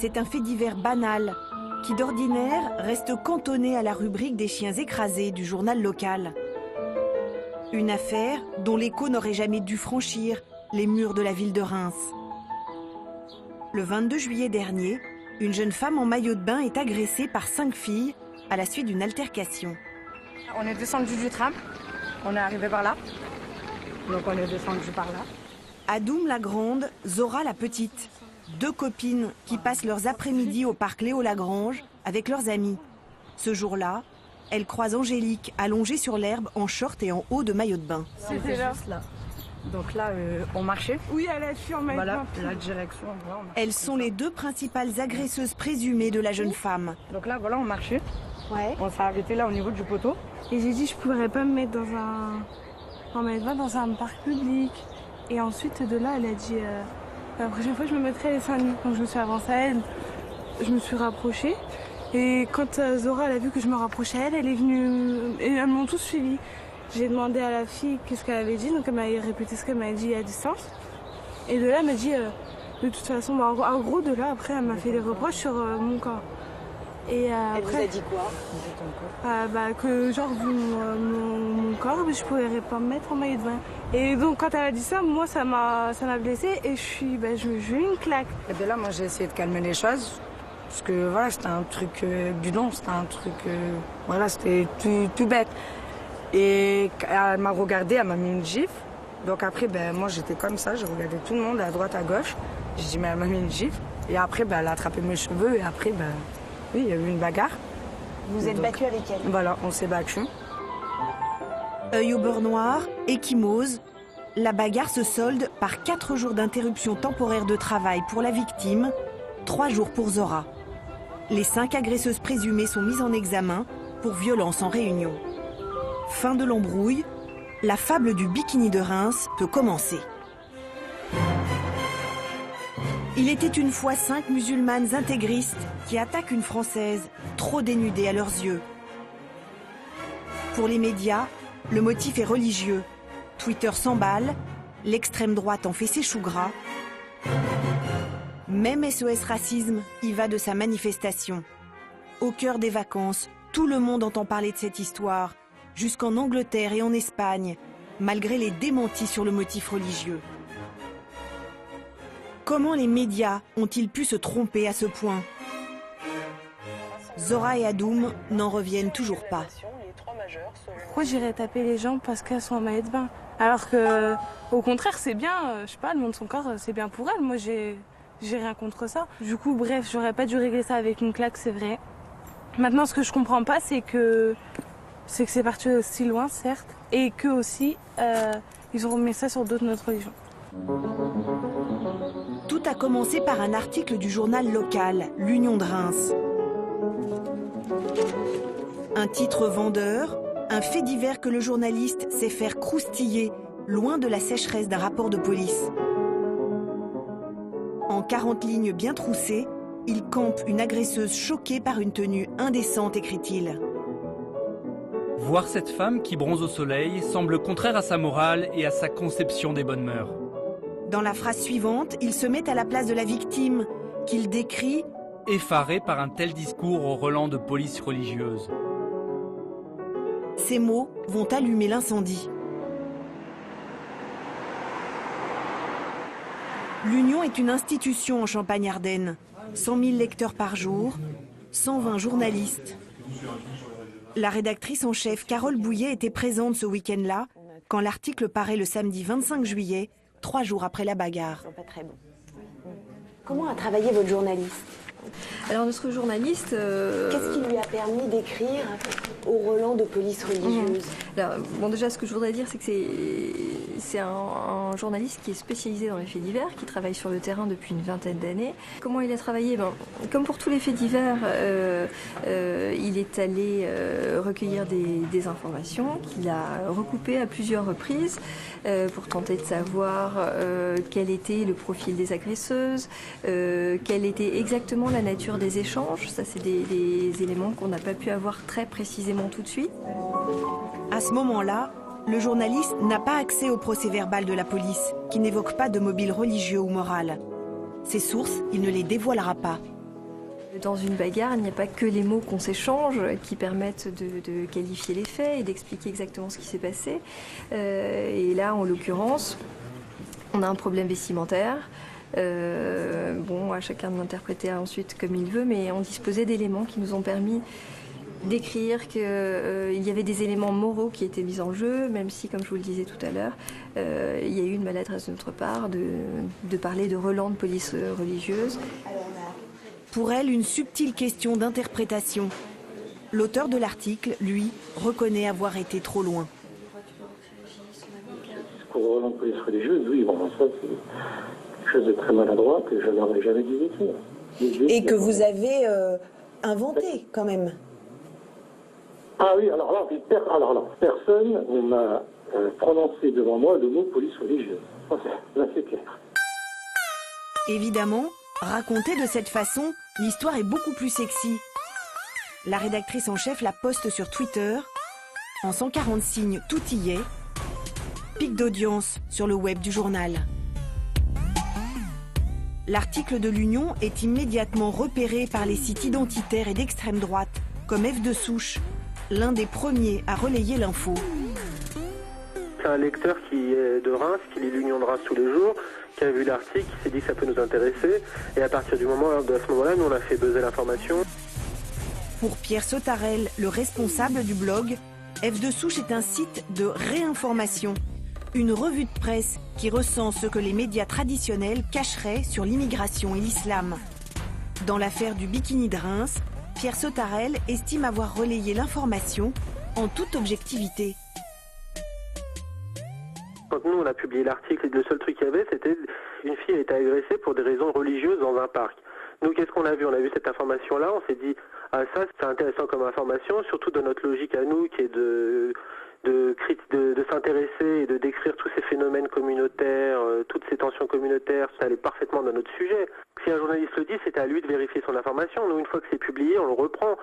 c'est un fait divers banal qui d'ordinaire reste cantonné à la rubrique des chiens écrasés du journal local. Une affaire dont l'écho n'aurait jamais dû franchir les murs de la ville de Reims. Le 22 juillet dernier, une jeune femme en maillot de bain est agressée par 5 filles à la suite d'une altercation. On est descendu du tram, on est arrivé par là, donc on est descendu par là. Adoum la grande, Zora la petite. 2 copines qui passent leurs après-midi au parc Léo Lagrange avec leurs amis. Ce jour-là, elles croisent Angélique allongée sur l'herbe en short et en haut de maillot de bain. C'était juste là. Donc là, on marchait. Oui, elle a fui en maillot de bain. Voilà, la direction. Voilà, elles sont les 2 principales agresseuses présumées de la jeune femme. Donc là, voilà, on marchait. Ouais. On s'est arrêté là au niveau du poteau. Et j'ai dit, je pourrais pas me mettre en maillot de bain dans un parc public. Et ensuite, de là, elle a dit, la prochaine fois, je me mettrai les seins nus. Donc je me suis avancée à elle, je me suis rapprochée. Et quand Zora elle a vu que je me rapprochais à elle, elle est venue et elles m'ont tous suivie. J'ai demandé à la fille qu'est-ce qu'elle avait dit, donc elle m'a répété ce qu'elle m'a dit à distance. Et de là, elle m'a dit, de toute façon, en gros, de là, après, elle m'a fait des reproches sur mon corps. Et après, elle vous a dit quoi? Que genre, vu mon corps, je pourrais pas me mettre en maillot de bain. Et donc, quand elle a dit ça, moi, ça m'a blessée et j'ai eu une claque. Et de là, moi, j'ai essayé de calmer les choses. Parce que voilà, c'était un truc bidon, c'était un truc. Voilà, c'était tout bête. Et elle m'a regardée, elle m'a mis une gifle. Donc après, moi j'étais comme ça, je regardais tout le monde à droite, à gauche. J'ai dit, mais elle m'a mis une gifle. Et après, elle a attrapé mes cheveux. Et après, oui, il y a eu une bagarre. Vous êtes battu avec elle? Voilà, on s'est battu. Œil au beurre noir, échymose, la bagarre se solde par 4 jours d'interruption temporaire de travail pour la victime, 3 jours pour Zora. Les 5 agresseuses présumées sont mises en examen pour violence en réunion. Fin de l'embrouille, la fable du bikini de Reims peut commencer. Il était une fois 5 musulmanes intégristes qui attaquent une Française trop dénudée à leurs yeux. Pour les médias, le motif est religieux. Twitter s'emballe, l'extrême droite en fait ses choux gras. Même SOS Racisme y va de sa manifestation. Au cœur des vacances, tout le monde entend parler de cette histoire, jusqu'en Angleterre et en Espagne, malgré les démentis sur le motif religieux. Comment les médias ont-ils pu se tromper à ce point? Zora et Adoum n'en reviennent toujours pas. Pourquoi j'irais taper les gens parce qu'elles sont en maillot de bain? Alors que, au contraire, c'est bien, je sais pas, elle montre son corps, c'est bien pour elle. Moi, j'ai rien contre ça. Du coup, bref, j'aurais pas dû régler ça avec une claque, c'est vrai. Maintenant, ce que je comprends pas, c'est que c'est parti aussi loin, certes, et qu'eux aussi, ils ont remis ça sur d'autres de notre religion. Tout a commencé par un article du journal local, l'Union de Reims. Un titre vendeur, un fait divers que le journaliste sait faire croustiller, loin de la sécheresse d'un rapport de police. En 40 lignes bien troussées, il campe une agresseuse choquée par une tenue indécente, écrit-il. Voir cette femme qui bronze au soleil semble contraire à sa morale et à sa conception des bonnes mœurs. Dans la phrase suivante, il se met à la place de la victime, qu'il décrit effaré par un tel discours au relent de police religieuse. Ces mots vont allumer l'incendie. L'Union est une institution en Champagne-Ardenne. 100 000 lecteurs par jour, 120 journalistes. La rédactrice en chef Carole Bouillet était présente ce week-end-là, quand l'article paraît le samedi 25 juillet, 3 jours après la bagarre. Pas très bon. Comment a travaillé votre journaliste? Alors notre journaliste... Qu'est-ce qui lui a permis d'écrire au relent de police religieuse? Alors, bon, déjà, ce que je voudrais dire, c'est que c'est un journaliste qui est spécialisé dans les faits divers, qui travaille sur le terrain depuis une vingtaine d'années. Comment il a travaillé? Comme pour tous les faits divers, il est allé recueillir des informations qu'il a recoupées à plusieurs reprises pour tenter de savoir quel était le profil des agresseuses, quelle était exactement la nature des échanges. Ça, c'est des éléments qu'on n'a pas pu avoir très précisément tout de suite. À ce moment-là, le journaliste n'a pas accès au procès-verbal de la police, qui n'évoque pas de mobile religieux ou moral. Ses sources, il ne les dévoilera pas. Dans une bagarre, il n'y a pas que les mots qu'on s'échange qui permettent de qualifier les faits et d'expliquer exactement ce qui s'est passé. Et là, en l'occurrence, on a un problème vestimentaire. À chacun de l'interpréter ensuite comme il veut, mais on disposait d'éléments qui nous ont permis d'écrire qu'il y avait des éléments moraux qui étaient mis en jeu, même si, comme je vous le disais tout à l'heure, il y a eu une maladresse de notre part de parler de relents de police religieuse. Pour elle, une subtile question d'interprétation. L'auteur de l'article, lui, reconnaît avoir été trop loin. Pour relents de police religieuse, oui, ça c'est quelque chose de très maladroit que je n'aurais jamais dû écrire. Et que vous avez inventé quand même. Ah oui, alors là, personne ne m'a prononcé devant moi le mot police religieuse. Là, c'est clair. Évidemment, racontée de cette façon, l'histoire est beaucoup plus sexy. La rédactrice en chef la poste sur Twitter. En 140 signes, tout y est. Pic d'audience sur le web du journal. L'article de l'Union est immédiatement repéré par les sites identitaires et d'extrême droite, comme F de Souche, l'un des premiers à relayer l'info. C'est un lecteur qui est de Reims, qui lit l'Union de Reims tous les jours, qui a vu l'article, qui s'est dit que ça peut nous intéresser. Et à partir de ce moment-là, nous on a fait buzzer l'information. Pour Pierre Sautarel, le responsable du blog, F de Souche est un site de réinformation. Une revue de presse qui recense ce que les médias traditionnels cacheraient sur l'immigration et l'islam. Dans l'affaire du bikini de Reims, Pierre Sautarel estime avoir relayé l'information en toute objectivité. Quand nous on a publié l'article, le seul truc qu'il y avait, c'était une fille a été agressée pour des raisons religieuses dans un parc. Nous, qu'est-ce qu'on a vu? On a vu cette information-là, on s'est dit « Ah ça, c'est intéressant comme information, surtout dans notre logique à nous qui est de s'intéresser et de décrire tous ces phénomènes communautaires, toutes ces tensions communautaires, ça allait parfaitement dans notre sujet. Si un journaliste le dit, c'est à lui de vérifier son information. Nous, une fois que c'est publié, on le reprend. »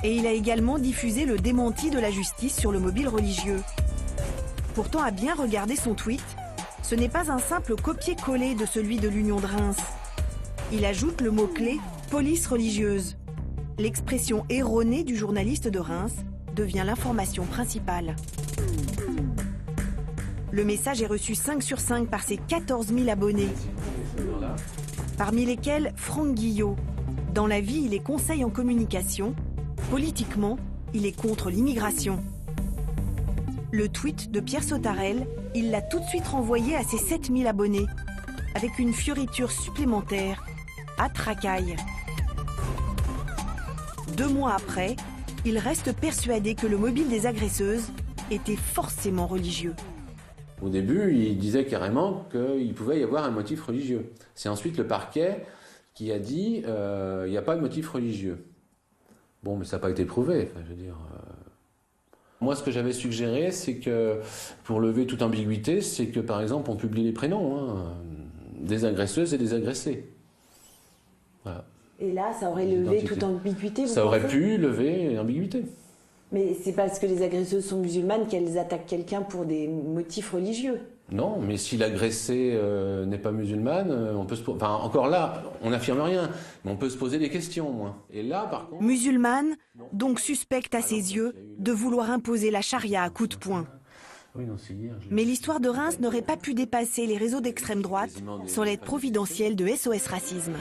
Et il a également diffusé le démenti de la justice sur le mobile religieux. Pourtant, à bien regarder son tweet, ce n'est pas un simple copier-coller de celui de l'Union de Reims. Il ajoute le mot-clé « police religieuse ». L'expression erronée du journaliste de Reims devient l'information principale. Le message est reçu 5 sur 5 par ses 14 000 abonnés, parmi lesquels Franck Guillot. Dans la vie, il est conseil en communication. Politiquement, il est contre l'immigration. Le tweet de Pierre Sautarel, il l'a tout de suite renvoyé à ses 7 000 abonnés, avec une fioriture supplémentaire, à Tracaille. 2 mois après, il reste persuadé que le mobile des agresseuses était forcément religieux. Au début, il disait carrément qu'il pouvait y avoir un motif religieux. C'est ensuite le parquet qui a dit il n'y a pas de motif religieux. Bon, mais ça n'a pas été prouvé. Enfin, je veux dire, Moi, ce que j'avais suggéré, c'est que, pour lever toute ambiguïté, c'est que, par exemple, on publie les prénoms des agresseuses et des agressés. Voilà. Et là, ça aurait levé toute ambiguïté, ça aurait pu lever l'ambiguïté. Mais c'est parce que les agresseuses sont musulmanes qu'elles attaquent quelqu'un pour des motifs religieux. Non, mais si l'agressée n'est pas musulmane, on peut encore là, on n'affirme rien, mais on peut se poser des questions, moi. Et là, par contre... Musulmane, donc suspecte à ses yeux de vouloir imposer la charia à coups de poing. Oui, non, hier, mais l'histoire de Reims n'aurait pas pu dépasser les réseaux d'extrême droite sans l'aide providentielle de SOS Racisme.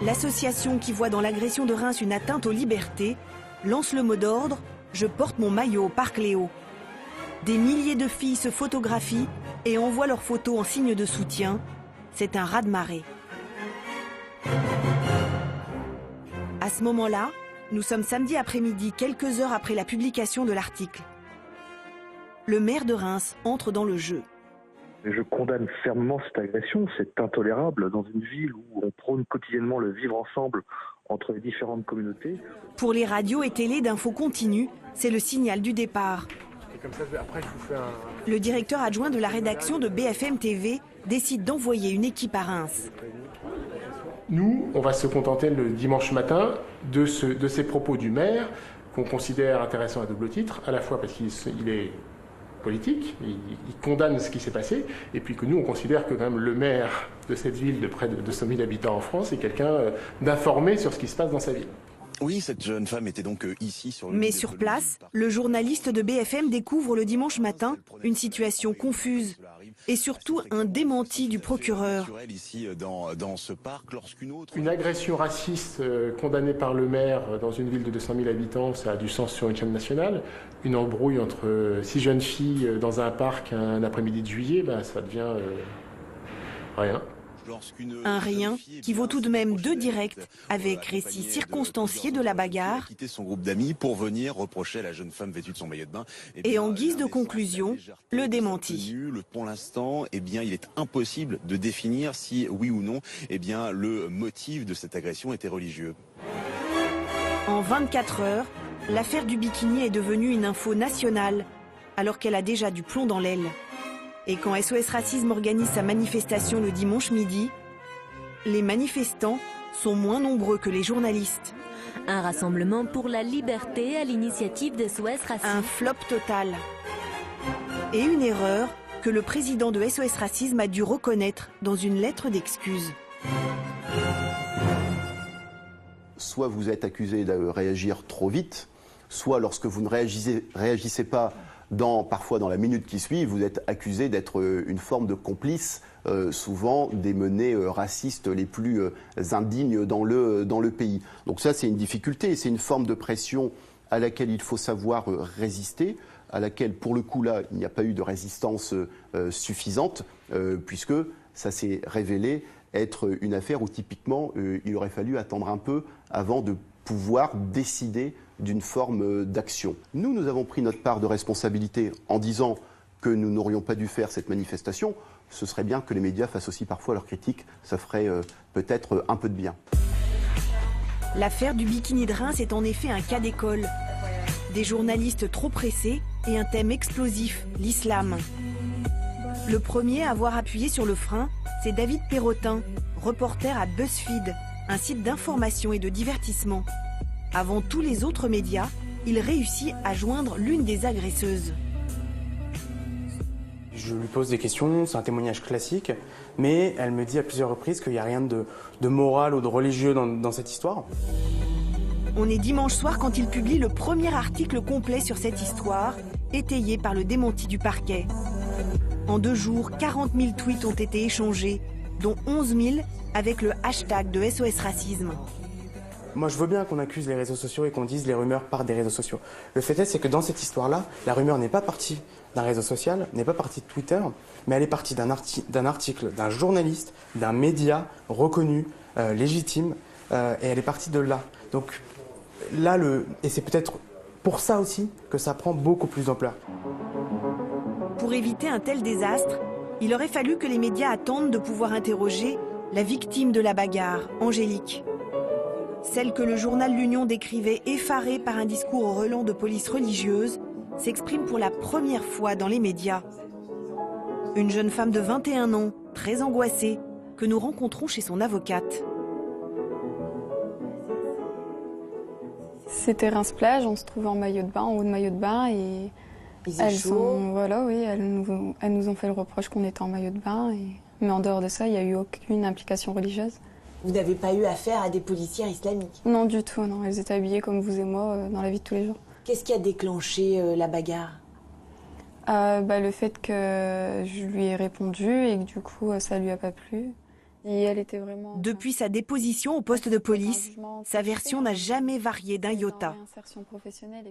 L'association qui voit dans l'agression de Reims une atteinte aux libertés lance le mot d'ordre « Je porte mon maillot au Parc Léo ». Des milliers de filles se photographient et envoient leurs photos en signe de soutien. C'est un raz-de-marée. À ce moment-là, nous sommes samedi après-midi, quelques heures après la publication de l'article. Le maire de Reims entre dans le jeu. Je condamne fermement cette agression, c'est intolérable dans une ville où on prône quotidiennement le vivre ensemble entre les différentes communautés. Pour les radios et télé d'info continue, c'est le signal du départ. Comme ça, après, je vous fais Le directeur adjoint de la rédaction de BFM TV décide d'envoyer une équipe à Reims. Nous, on va se contenter le dimanche matin de ces propos du maire qu'on considère intéressant à double titre, à la fois parce qu'il est politique, il condamne ce qui s'est passé, et puis que nous, on considère que quand même le maire de cette ville de près de 200 000 habitants en France est quelqu'un d'informé sur ce qui se passe dans sa ville. Oui, cette jeune femme était donc ici sur le... Mais sur place, le journaliste de BFM découvre le dimanche matin une situation confuse et surtout un démenti du procureur. Une agression raciste condamnée par le maire dans une ville de 200 000 habitants, ça a du sens sur une chaîne nationale. Une embrouille entre 6 jeunes filles dans un parc un après-midi de juillet, ça devient rien. Un rien qui vaut tout de même 2 directs avec récit circonstancié de la bagarre. Quitté son groupe d'amis pour venir reprocher à la jeune femme vêtue de son maillot de bain. Et en guise de conclusion, le démenti. Pour l'instant, il est impossible de définir si oui ou non, le motif de cette agression était religieux. En 24 heures, l'affaire du bikini est devenue une info nationale, alors qu'elle a déjà du plomb dans l'aile. Et quand SOS Racisme organise sa manifestation le dimanche midi, les manifestants sont moins nombreux que les journalistes. Un rassemblement pour la liberté à l'initiative de SOS Racisme. Un flop total. Et une erreur que le président de SOS Racisme a dû reconnaître dans une lettre d'excuse. Soit vous êtes accusé de réagir trop vite, soit lorsque vous ne réagissez pas parfois dans la minute qui suit, vous êtes accusé d'être une forme de complice, souvent des menées racistes les plus indignes dans le pays. Donc ça, c'est une difficulté, c'est une forme de pression à laquelle il faut savoir résister, à laquelle, pour le coup, là, il n'y a pas eu de résistance suffisante, puisque ça s'est révélé être une affaire où, typiquement, il aurait fallu attendre un peu avant de pouvoir décider d'une forme d'action. Nous avons pris notre part de responsabilité en disant que nous n'aurions pas dû faire cette manifestation. Ce serait bien que les médias fassent aussi parfois leurs critiques. Ça ferait peut-être un peu de bien. L'affaire du bikini de Reims est en effet un cas d'école. Des journalistes trop pressés et un thème explosif, l'islam. Le premier à avoir appuyé sur le frein, c'est David Perrotin, reporter à BuzzFeed, un site d'information et de divertissement. Avant tous les autres médias, il réussit à joindre l'une des agresseuses. Je lui pose des questions, c'est un témoignage classique, mais elle me dit à plusieurs reprises qu'il n'y a rien de moral ou de religieux dans cette histoire. On est dimanche soir quand il publie le premier article complet sur cette histoire, étayé par le démenti du parquet. En 2 jours, 40 000 tweets ont été échangés, dont 11 000 avec le hashtag de SOS Racisme. Moi, je veux bien qu'on accuse les réseaux sociaux et qu'on dise les rumeurs partent des réseaux sociaux. Le fait est, c'est que dans cette histoire-là, la rumeur n'est pas partie d'un réseau social, n'est pas partie de Twitter, mais elle est partie d'un article, d'un journaliste, d'un média reconnu, légitime, et elle est partie de là. Donc là, et c'est peut-être pour ça aussi que ça prend beaucoup plus d'ampleur. Pour éviter un tel désastre, il aurait fallu que les médias attendent de pouvoir interroger la victime de la bagarre, Angélique. Celle que le journal L'Union décrivait effarée par un discours au relent de police religieuse, s'exprime pour la première fois dans les médias. Une jeune femme de 21 ans, très angoissée, que nous rencontrons chez son avocate. C'était Reims-Plage, on se trouvait en maillot de bain, en haut de maillot de bain, et elles nous ont fait le reproche qu'on était en maillot de bain, mais en dehors de ça, il n'y a eu aucune implication religieuse. Vous n'avez pas eu affaire à des policières islamiques? Non, du tout, non. Elles étaient habillées comme vous et moi dans la vie de tous les jours. Qu'est-ce qui a déclenché la bagarre? Le fait que je lui ai répondu et que du coup, ça lui a pas plu. Et elle était vraiment... Depuis sa déposition au poste de police, sa version n'a jamais varié d'un iota.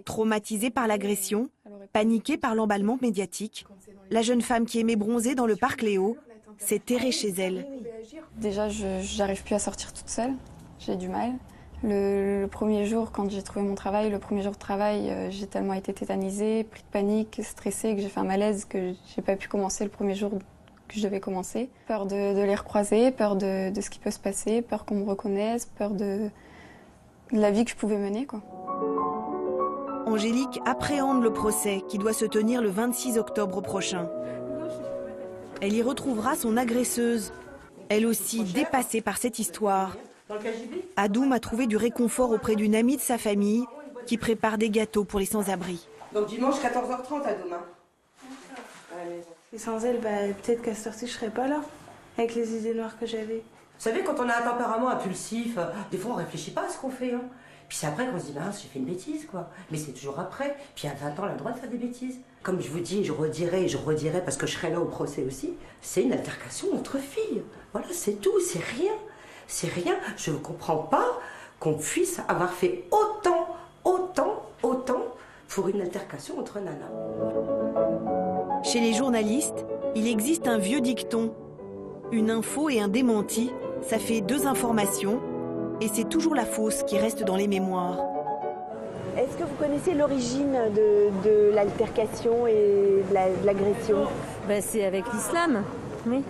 Traumatisée par l'agression, paniquée par l'emballement médiatique, la jeune femme qui aimait bronzer dans le parc Léo s'est terrée chez elle. Déjà, je n'arrive plus à sortir toute seule. J'ai du mal. Le premier jour, quand j'ai trouvé mon travail, le premier jour de travail, j'ai tellement été tétanisée, pris de panique, stressée, que j'ai fait un malaise, que j'ai pas pu commencer le premier jour que je devais commencer. Peur de les recroiser, peur de ce qui peut se passer, peur qu'on me reconnaisse, peur de la vie que je pouvais mener, quoi. Angélique appréhende le procès qui doit se tenir le 26 octobre prochain. Elle y retrouvera son agresseuse, elle aussi dépassée par cette histoire. Adoum a trouvé du réconfort auprès d'une amie de sa famille qui prépare des gâteaux pour les sans-abri. Donc dimanche 14h30 Adoum. Et sans elle, peut-être qu'à cette heure-ci, je serais pas là, avec les idées noires que j'avais. Vous savez, quand on a un tempérament impulsif, des fois on réfléchit pas à ce qu'on fait. Hein. Puis c'est après qu'on se dit, mince, j'ai fait une bêtise, quoi. Mais c'est toujours après. Puis à 20 ans, on a le droit de faire des bêtises. Comme je vous dis, je redirai, parce que je serai là au procès aussi, c'est une altercation entre filles. Voilà, c'est tout, c'est rien. C'est rien. Je ne comprends pas qu'on puisse avoir fait autant pour une altercation entre nanas. Chez les journalistes, il existe un vieux dicton. Une info et un démenti, ça fait 2 informations, et c'est toujours la fausse qui reste dans les mémoires. Est-ce que vous connaissez l'origine de l'altercation et de l'agression? C'est avec l'islam, oui.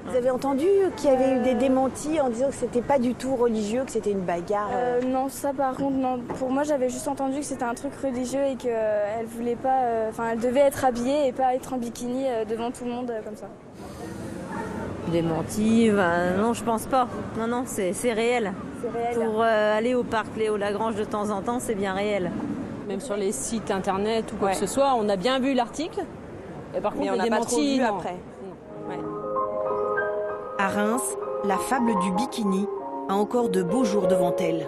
Vous avez entendu qu'il y avait eu des démentis en disant que c'était pas du tout religieux, que c'était une bagarre? Non, ça par contre, non. Pour moi, j'avais juste entendu que c'était un truc religieux et qu'elle voulait pas... elle devait être habillée et pas être en bikini devant tout le monde comme ça. Démenti, non, je pense pas. Non, c'est réel. C'est réel. Pour aller au parc Léo Lagrange de temps en temps, c'est bien réel. Même sur les sites internet ou quoi que ce soit, on a bien vu l'article. Et par contre, on n'a pas trop vu après. Non. Ouais. À Reims, la fable du bikini a encore de beaux jours devant elle.